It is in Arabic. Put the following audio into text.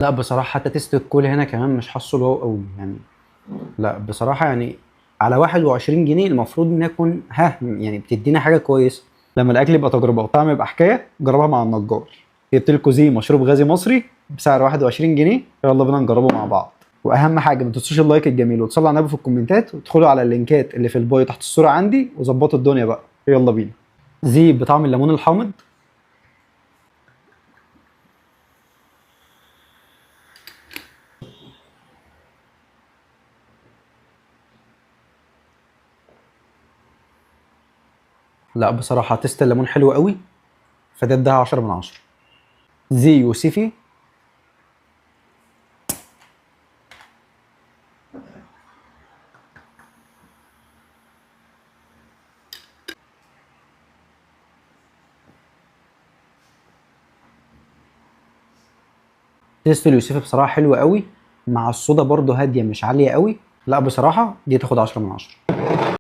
لا بصراحه حتى تيست الكول هنا كمان مش حاسه اللي هو قوي يعني. لا بصراحه يعني على 21 جنيه المفروض ان يكون يعني بتدينا حاجه كويسه. لما الاكل يبقى تجربه والطعم يبقى حكايه جربها مع النجار. جبت لكم زي مشروب غازي مصري بسعر 21 جنيه، يلا بينا نجربه مع بعض. واهم حاجه ما تنسوش اللايك الجميل وتصلوا على النبي في الكومنتات وتدخلوا على اللينكات اللي في البايو تحت الصوره عندي وظبطوا الدنيا بقى. يلا بينا. زي بطعم الليمون الحامض. لا بصراحه تيست الليمون حلو قوي، فده اداها 10 من 10. زي يوسفي. تيست اليوسفي بصراحه حلو قوي، مع الصودا برضه هاديه مش عاليه قوي. لا بصراحه دي تاخد 10 من 10.